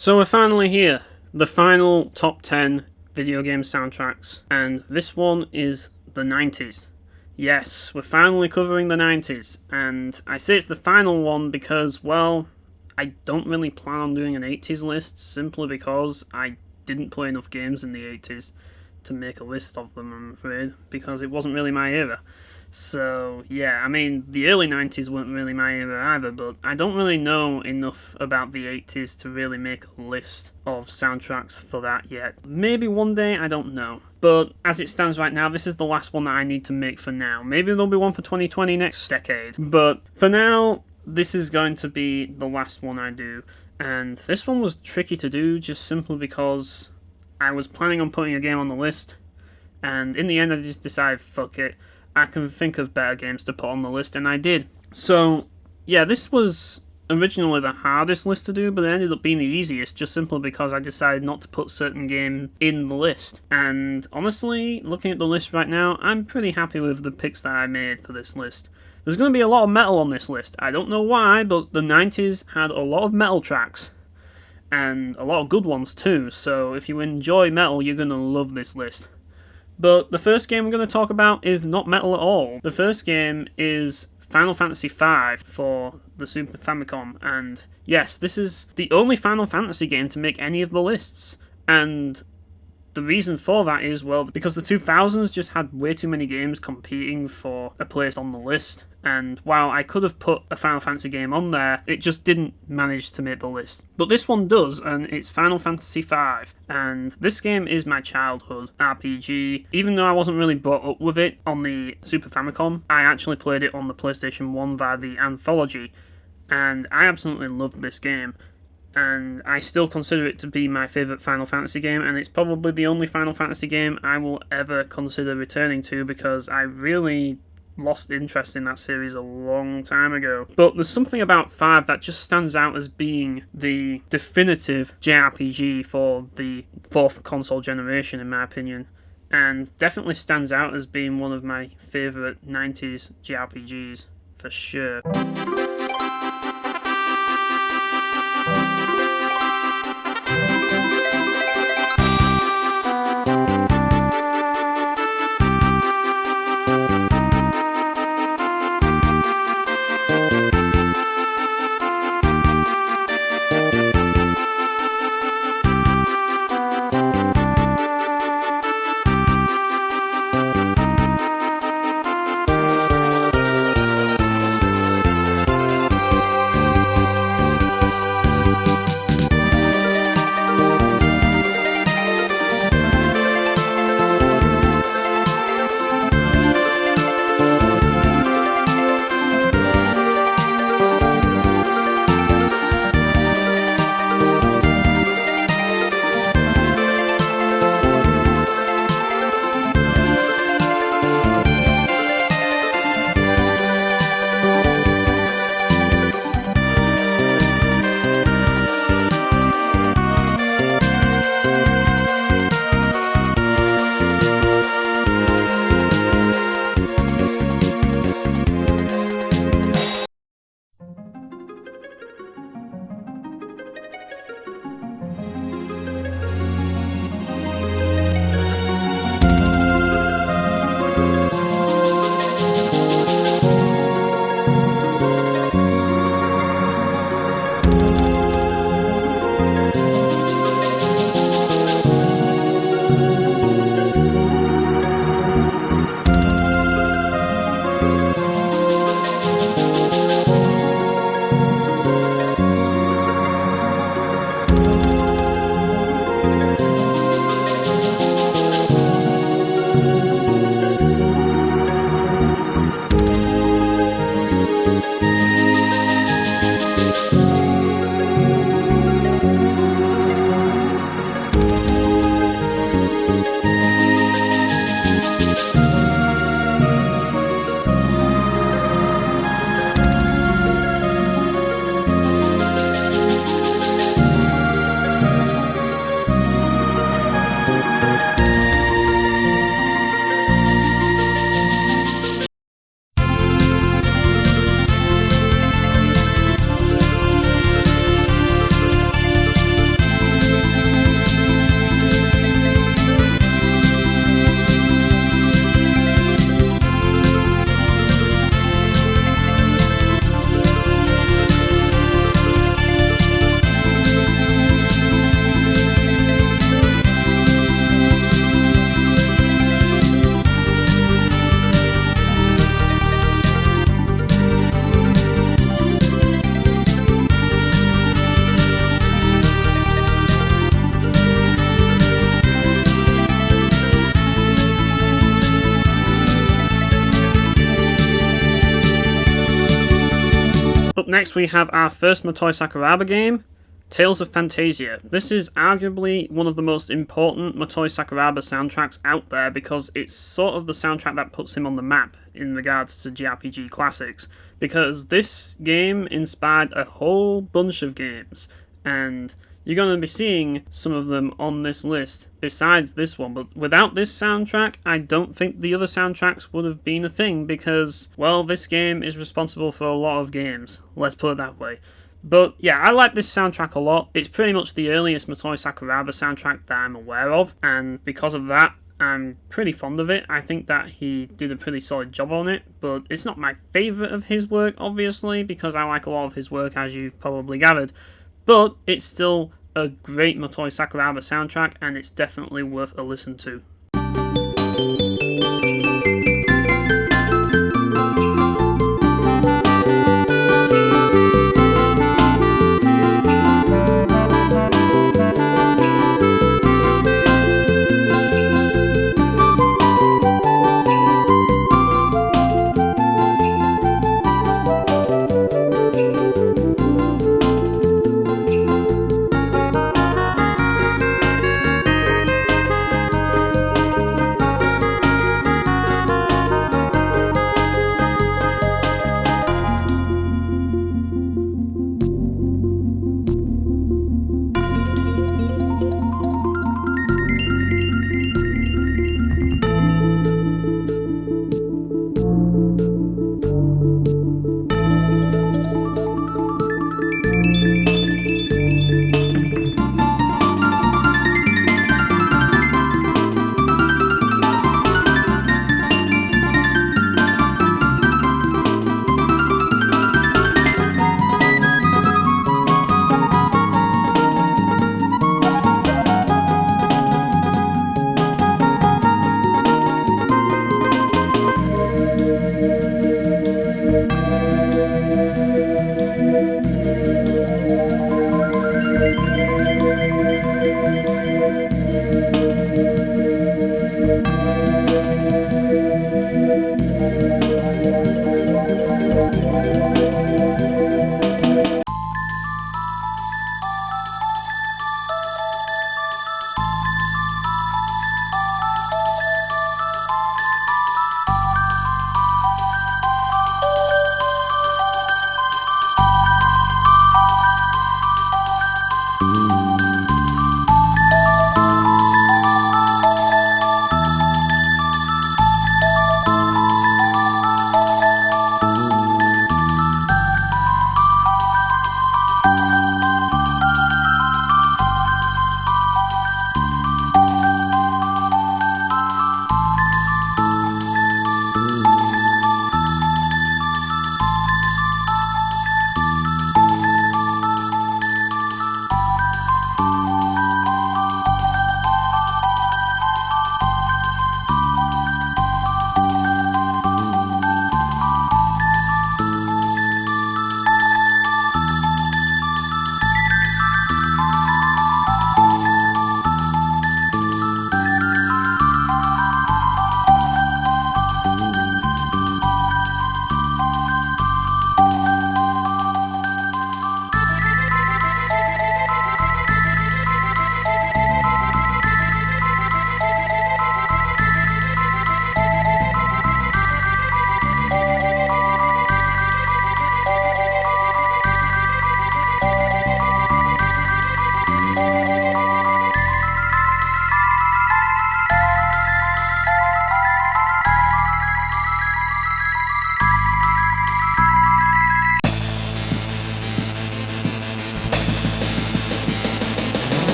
So we're finally here, the final top 10 video game soundtracks, and this one is the 90s. Yes, we're finally covering the 90s, and I say it's the final one because, well, I don't really plan on doing an 80s list, simply because I didn't play enough games in the 80s to make a list of them, I'm afraid, because it wasn't really my era. So, yeah, I mean, the early 90s weren't really my era either, but I don't really know enough about the 80s to really make a list of soundtracks for that yet. Maybe one day, I don't know. But as it stands right now, this is the last one that I need to make for now. Maybe there'll be one for 2020 next decade. But for now, this is going to be the last one I do. And this one was tricky to do just simply because I was planning on putting a game on the list. And in the end, I just decided, fuck it. I can think of better games to put on the list, and I did. So, yeah, this was originally the hardest list to do, but it ended up being the easiest, just simply because I decided not to put certain games in the list. And honestly, looking at the list right now, I'm pretty happy with the picks that I made for this list. There's going to be a lot of metal on this list. I don't know why, but the 90s had a lot of metal tracks. And a lot of good ones too, so if you enjoy metal, you're going to love this list. But the first game we're going to talk about is not metal at all. The first game is Final Fantasy V for the Super Famicom, and yes, this is the only Final Fantasy game to make any of the lists. And the reason for that is, well, because the 2000s just had way too many games competing for a place on the list. And while I could have put a Final Fantasy game on there, it just didn't manage to make the list. But this one does, and it's Final Fantasy V. And this game is my childhood RPG. Even though I wasn't really brought up with it on the Super Famicom, I actually played it on the PlayStation 1 via the Anthology. And I absolutely loved this game. And I still consider it to be my favourite Final Fantasy game, and it's probably the only Final Fantasy game I will ever consider returning to, because I really lost interest in that series a long time ago. But there's something about 5 that just stands out as being the definitive JRPG for the 4th console generation, in my opinion, and definitely stands out as being one of my favourite 90s JRPGs, for sure. next we have our first Motoi Sakuraba game, Tales of Fantasia. This is arguably one of the most important Motoi Sakuraba soundtracks out there because it's sort of the soundtrack that puts him on the map in regards to JRPG classics, because this game inspired a whole bunch of games, and you're going to be seeing some of them on this list besides this one. But without this soundtrack, I don't think the other soundtracks would have been a thing because, well, this game is responsible for a lot of games. Let's put it that way. But yeah, I like this soundtrack a lot. It's pretty much the earliest Motoi Sakuraba soundtrack that I'm aware of, and because of that, I'm pretty fond of it. I think that he did a pretty solid job on it, but it's not my favourite of his work, obviously, because I like a lot of his work, as you've probably gathered. But it's still a great Motoi Sakuraba soundtrack, and it's definitely worth a listen to.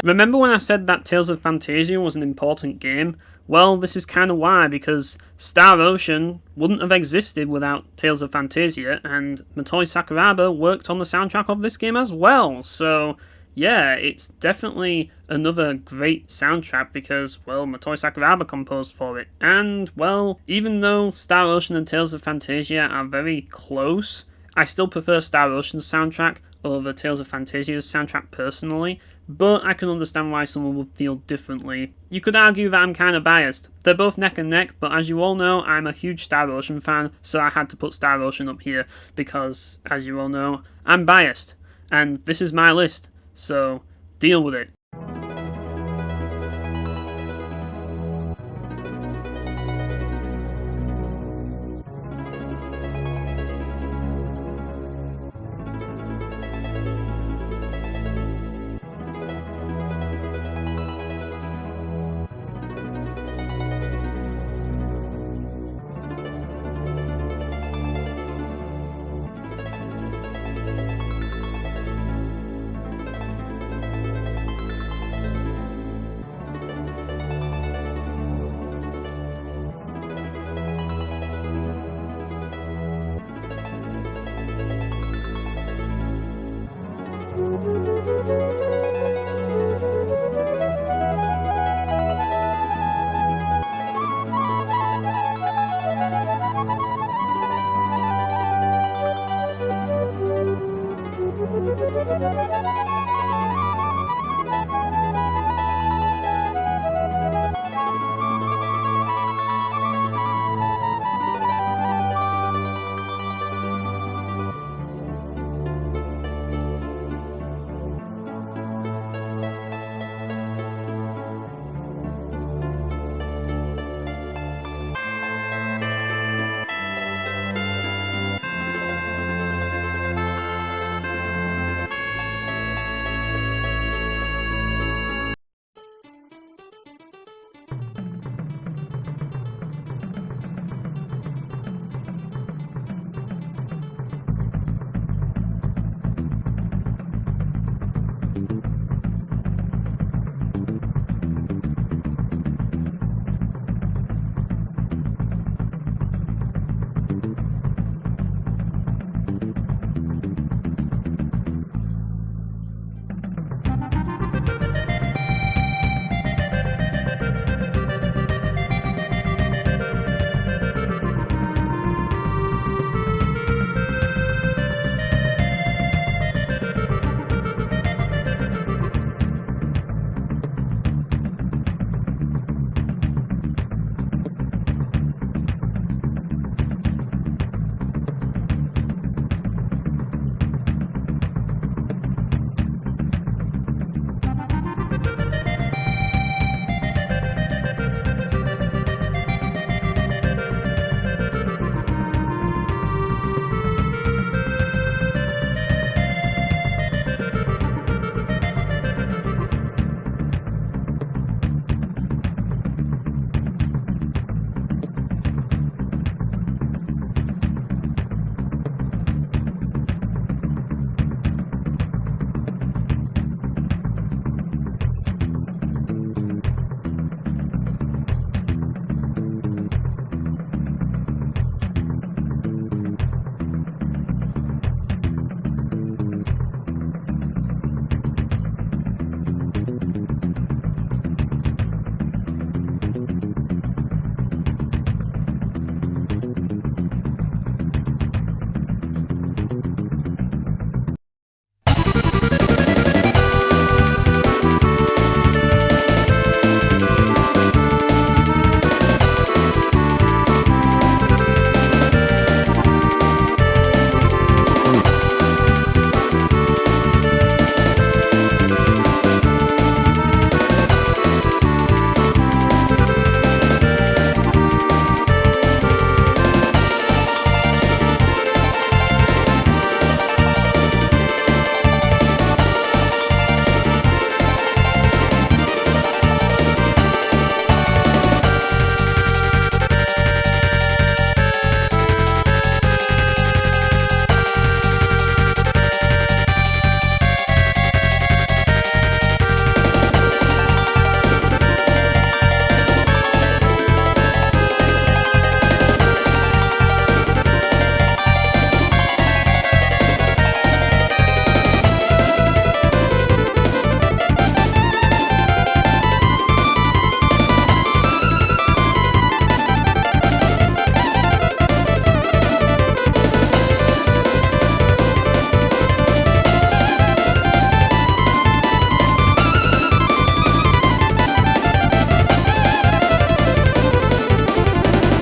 Remember when I said that Tales of Phantasia was an important game? Well, this is kind of why, because Star Ocean wouldn't have existed without Tales of Phantasia, and Motoi Sakuraba worked on the soundtrack of this game as well, so yeah, it's definitely another great soundtrack because, well, Motoi Sakuraba composed for it, and, well, even though Star Ocean and Tales of Phantasia are very close, I still prefer Star Ocean's soundtrack over Tales of Phantasia's soundtrack personally, but I can understand why someone would feel differently. You could argue that I'm kind of biased. They're both neck and neck, but as you all know, I'm a huge Star Ocean fan, so I had to put Star Ocean up here because, as you all know, I'm biased, and this is my list, so deal with it.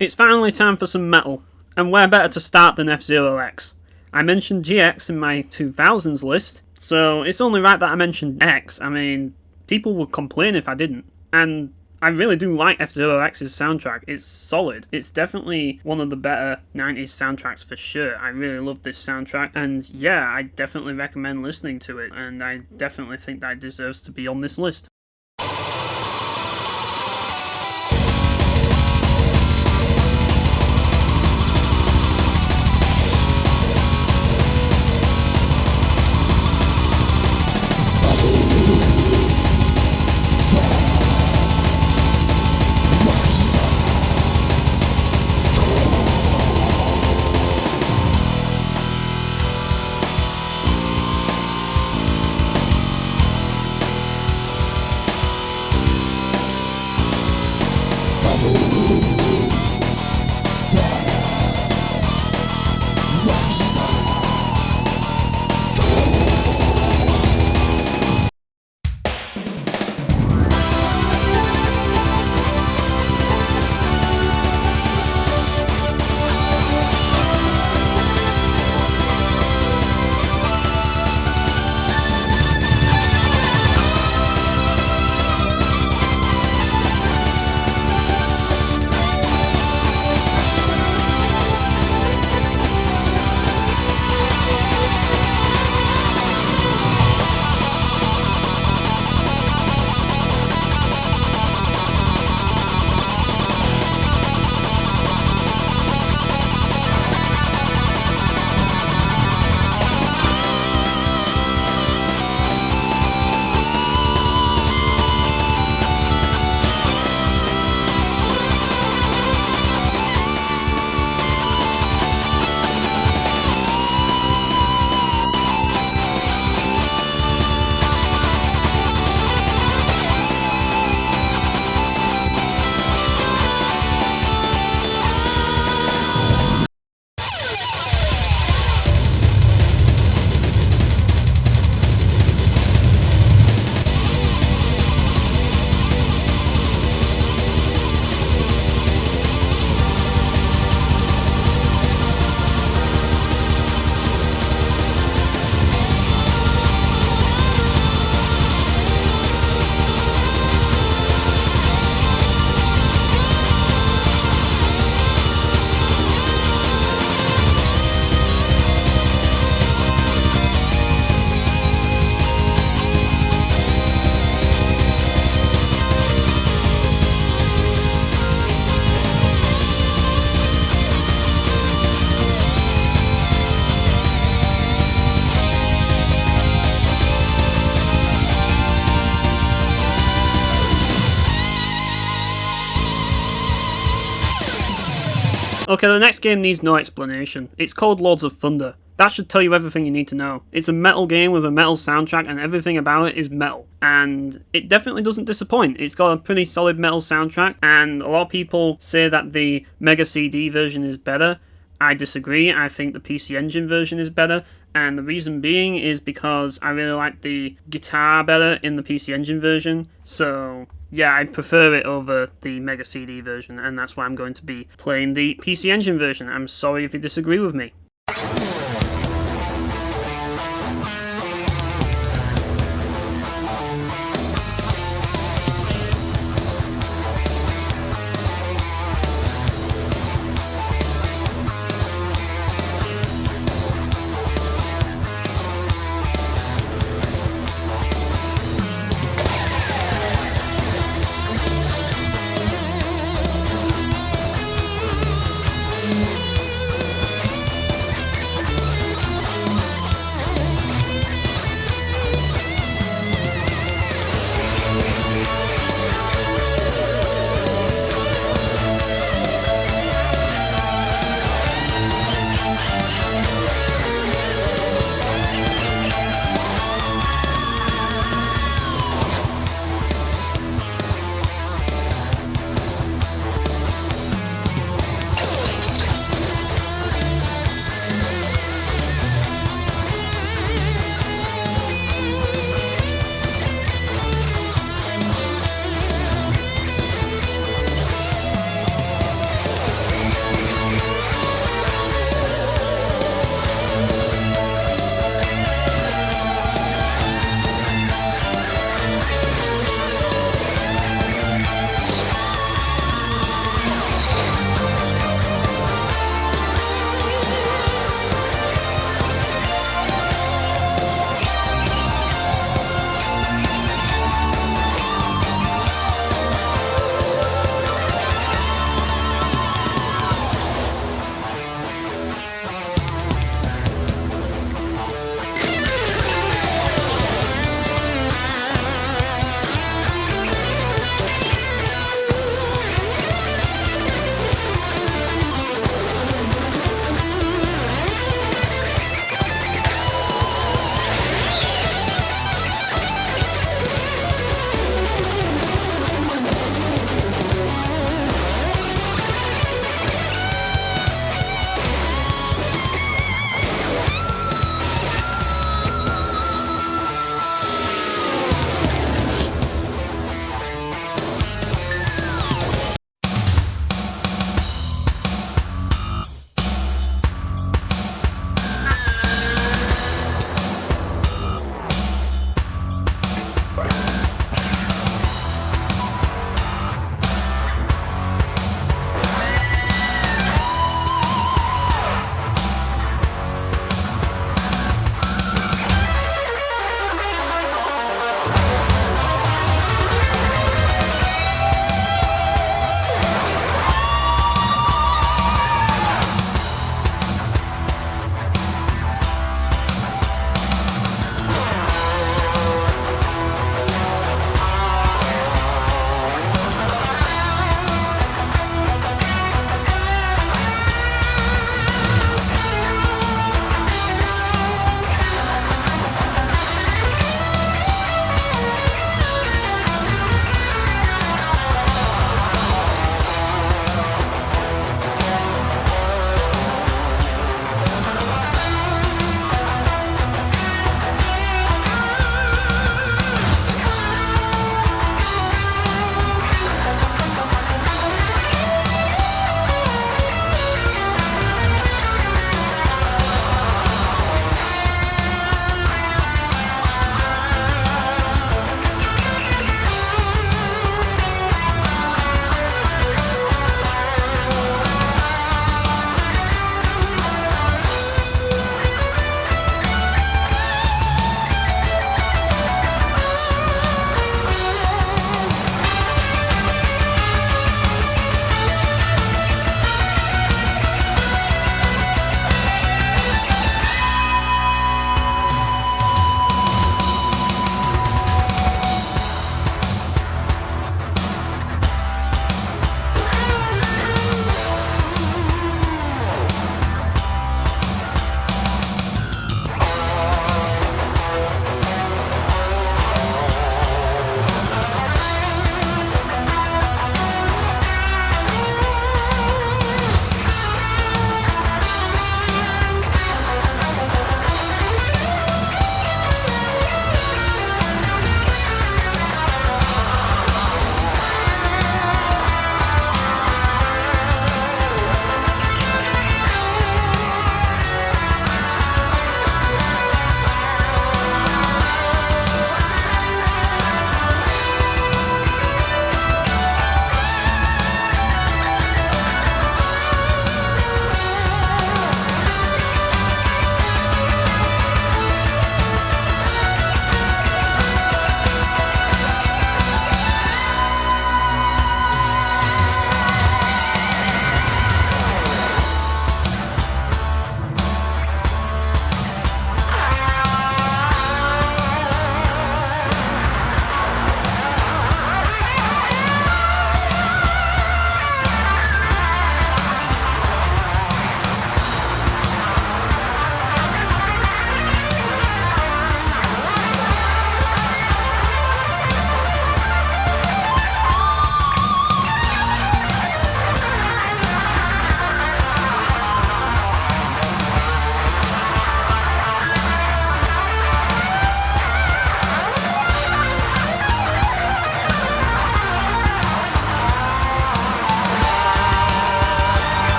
It's finally time for some metal, and where better to start than F-Zero X. I mentioned GX in my 2000s list, so it's only right that I mentioned X. I mean, people would complain if I didn't, and I really do like F-Zero X's soundtrack. It's solid. It's definitely one of the better 90s soundtracks for sure. I really love this soundtrack, and yeah, I definitely recommend listening to it, and I definitely think that it deserves to be on this list. Okay, the next game needs no explanation. It's called Lords of Thunder. That should tell you everything you need to know. It's a metal game with a metal soundtrack and everything about it is metal. And it definitely doesn't disappoint. It's got a pretty solid metal soundtrack, and a lot of people say that the Mega CD version is better. I disagree. I think the PC Engine version is better, and the reason being is because I really like the guitar better in the PC Engine version. So yeah, I prefer it over the Mega CD version, and that's why I'm going to be playing the PC Engine version. I'm sorry if you disagree with me.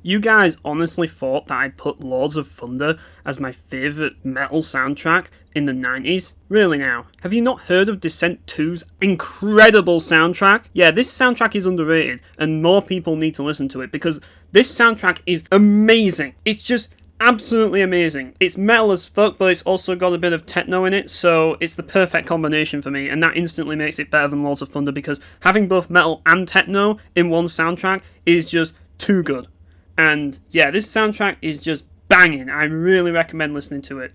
You guys honestly thought that I put Lords of Thunder as my favourite metal soundtrack in the 90s? Really now? Have you not heard of Descent 2's incredible soundtrack? Yeah, this soundtrack is underrated, and more people need to listen to it, because this soundtrack is amazing. It's just absolutely amazing. It's metal as fuck, but it's also got a bit of techno in it, so it's the perfect combination for me, and that instantly makes it better than Lords of Thunder, because having both metal and techno in one soundtrack is just too good. And yeah, this soundtrack is just banging. I really recommend listening to it.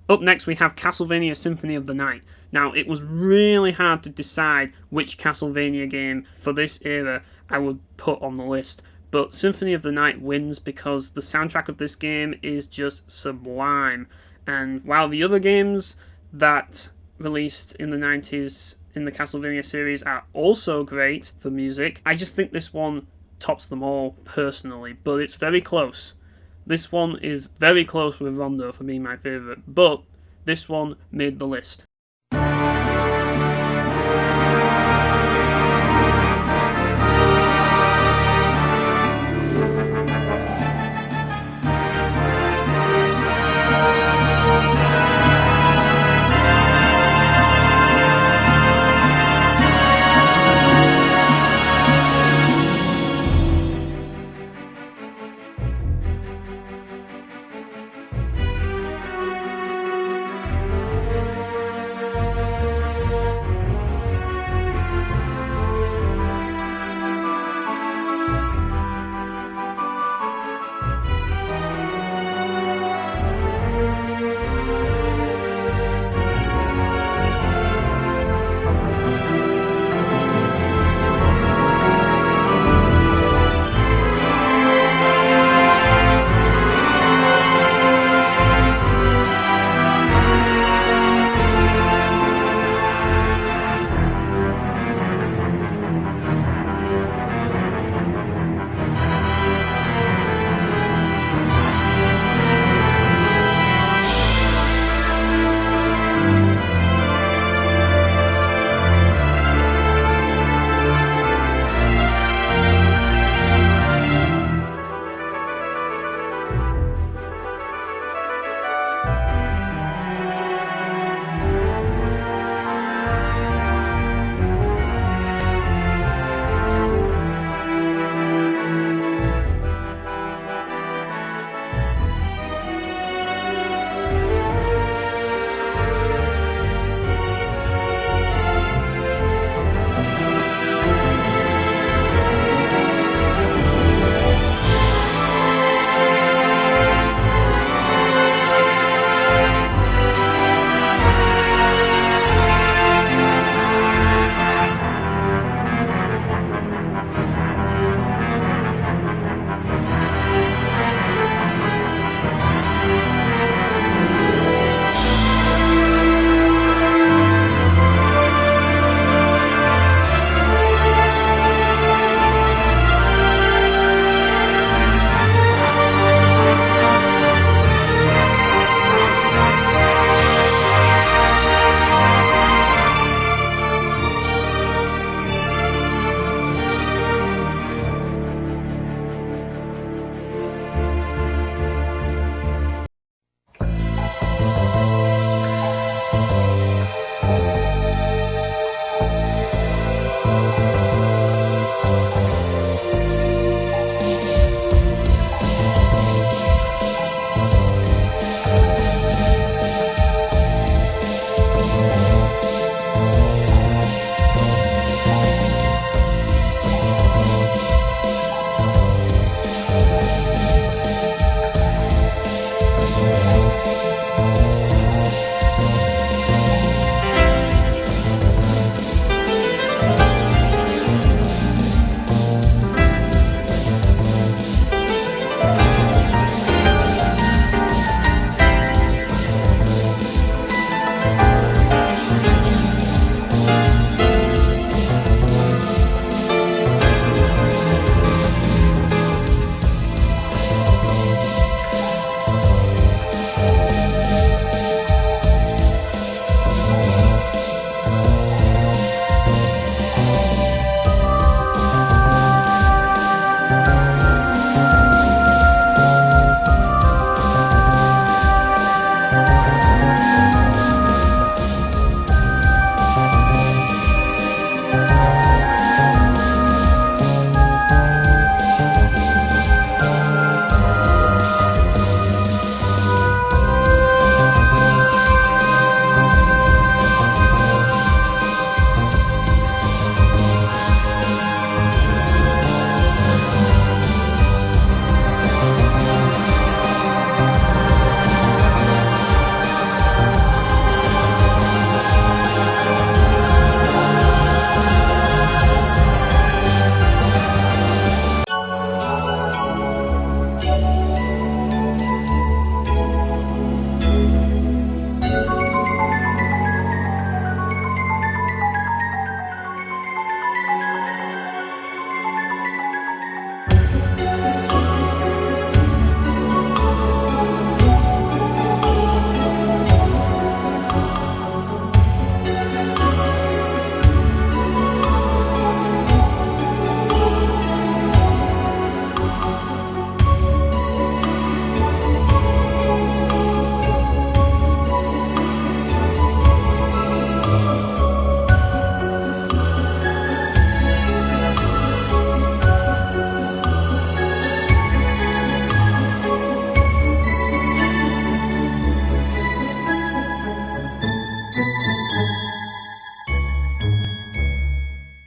Up next we have Castlevania Symphony of the Night. Now, it was really hard to decide which Castlevania game for this era I would put on the list, but Symphony of the Night wins because the soundtrack of this game is just sublime. And while the other games that released in the 90s in the Castlevania series are also great for music, I just think this one tops them all personally, but it's very close. This one is very close with Rondo for being my favourite, but this one made the list.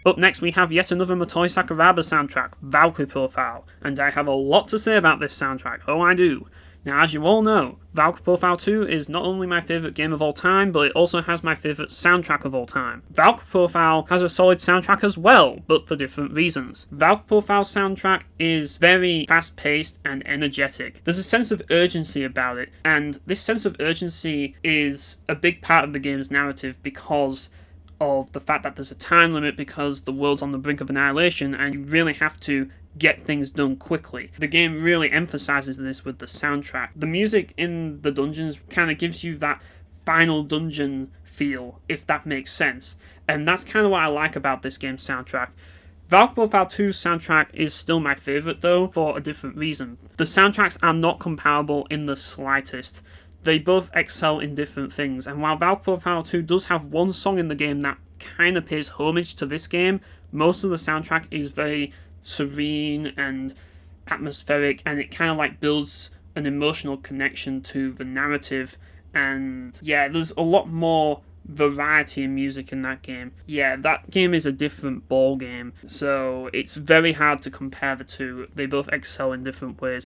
Up next we have yet another Motoi Sakuraba soundtrack, Valkyrie Profile, and I have a lot to say about this soundtrack, oh I do. Now, as you all know, Valkyrie Profile 2 is not only my favourite game of all time, but it also has my favourite soundtrack of all time. Valkyrie Profile has a solid soundtrack as well, but for different reasons. Valkyrie Profile's soundtrack is very fast-paced and energetic. There's a sense of urgency about it, and this sense of urgency is a big part of the game's narrative because of the fact that there's a time limit, because the world's on the brink of annihilation, and you really have to get things done quickly. The game really emphasizes this with the soundtrack. The music in the dungeons kind of gives you that final dungeon feel, if that makes sense. And that's kind of what I like about this game's soundtrack. Valkyrie Profile 2's soundtrack is still my favourite though, for a different reason. The soundtracks are not comparable in the slightest. They both excel in different things, and while Valkyrie Profile 2 does have one song in the game that kind of pays homage to this game, most of the soundtrack is very serene and atmospheric, and it kind of like builds an emotional connection to the narrative. And yeah, there's a lot more variety in music in that game. Yeah, that game is a different ball game, so it's very hard to compare the two. They both excel in different ways.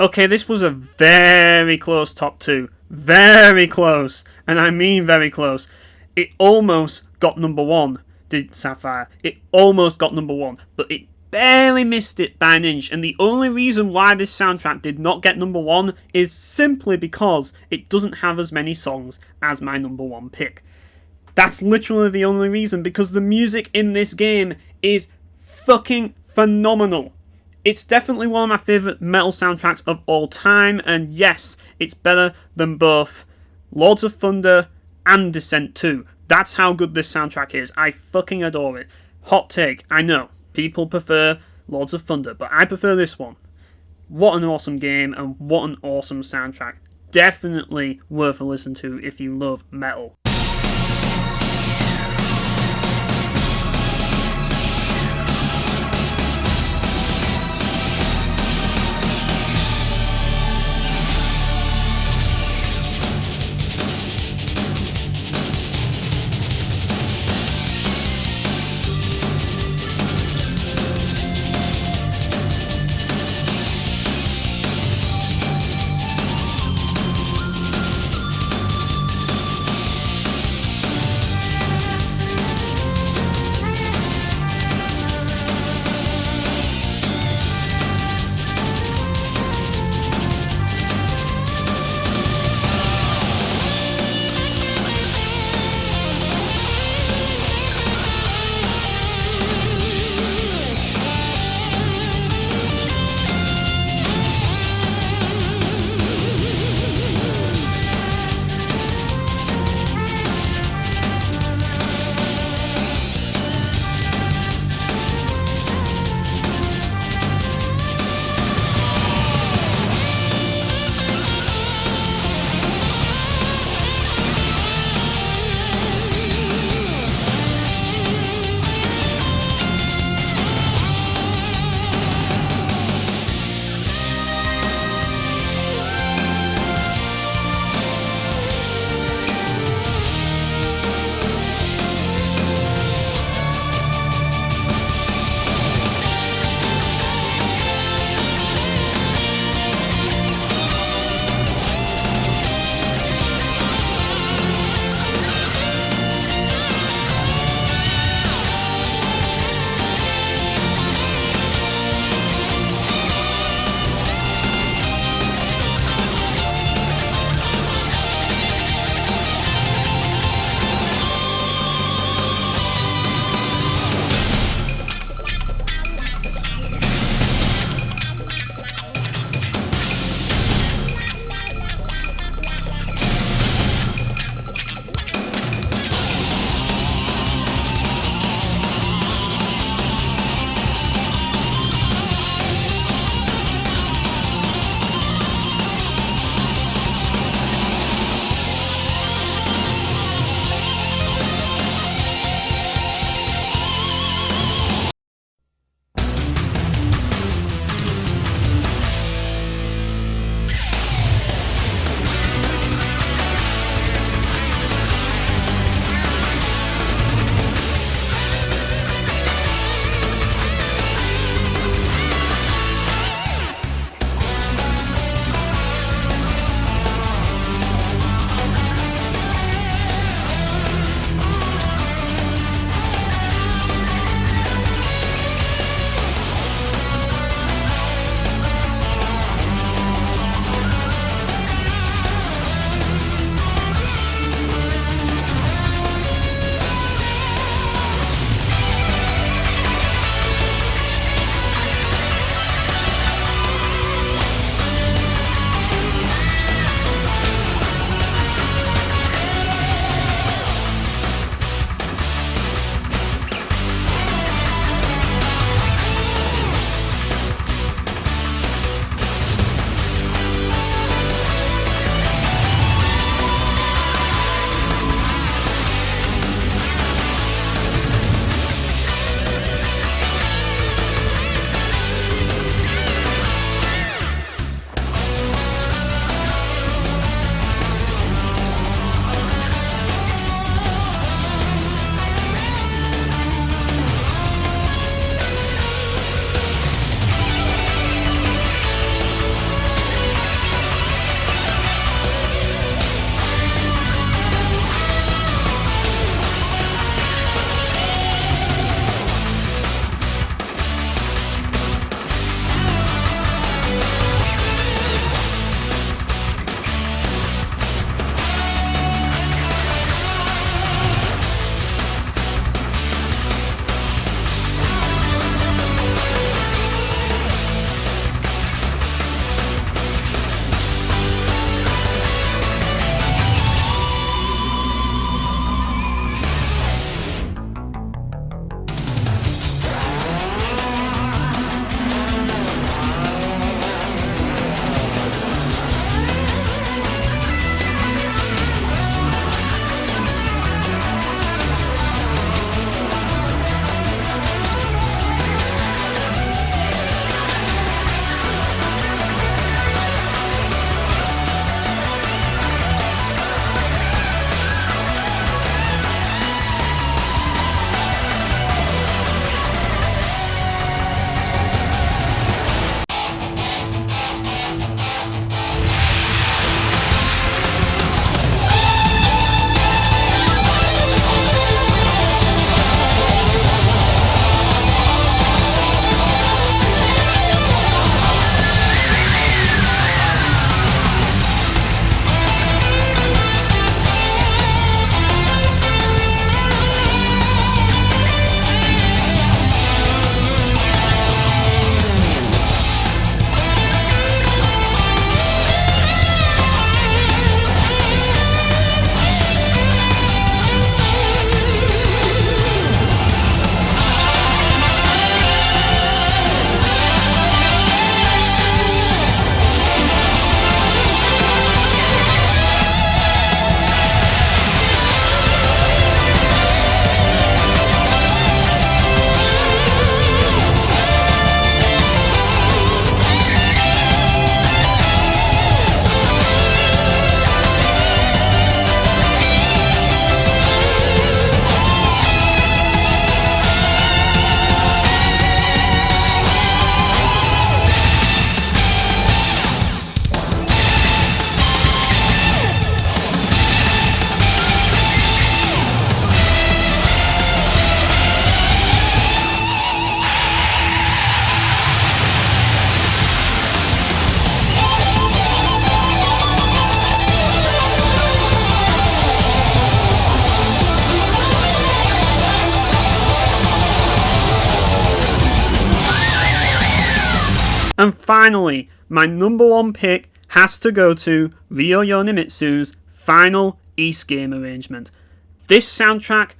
Okay, this was a very close top 2. Very close. And I mean very close. It almost got number 1, did Sapphire. It almost got number 1, but it barely missed it by an inch. And the only reason why this soundtrack did not get number 1 is simply because it doesn't have as many songs as my number 1 pick. That's literally the only reason, because the music in this game is fucking phenomenal. It's definitely one of my favourite metal soundtracks of all time, and yes, it's better than both Lords of Thunder and Descent 2. That's how good this soundtrack is. I fucking adore it. Hot take, I know. People prefer Lords of Thunder, but I prefer this one. What an awesome game, and what an awesome soundtrack. Definitely worth a listen to if you love metal. And finally, my number one pick has to go to Ryo Yonemitsu's final Ys game arrangement. This soundtrack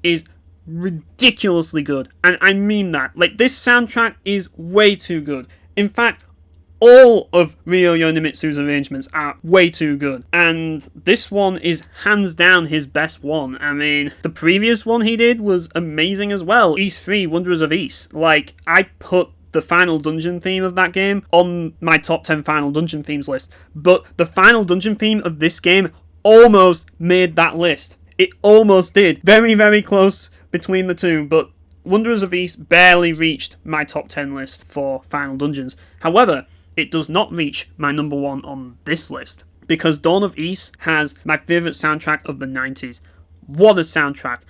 is ridiculously good, and I mean that. Like, this soundtrack is way too good. In fact, all of Ryo Yonemitsu's arrangements are way too good, and this one is hands down his best one. I mean, the previous one he did was amazing as well. Ys 3, Wanderers of Ys. Like, I put the final dungeon theme of that game on my top 10 final dungeon themes list, but the final dungeon theme of this game almost made that list. It almost did. Very, very close between the two, but Wanderers of Ys barely reached my top 10 list for final dungeons. However, it does not reach my number one on this list, because Dawn of Ys has my favourite soundtrack of the 90s. What a soundtrack!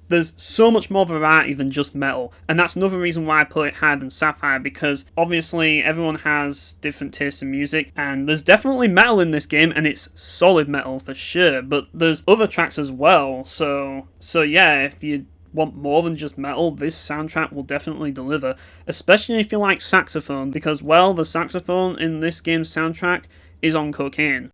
There's so much more variety than just metal, and that's another reason why I put it higher than Sapphire, because obviously everyone has different tastes in music, and there's definitely metal in this game, and it's solid metal for sure, but there's other tracks as well, so yeah, if you want more than just metal, this soundtrack will definitely deliver, especially if you like saxophone, because, well, the saxophone in this game's soundtrack is on cocaine.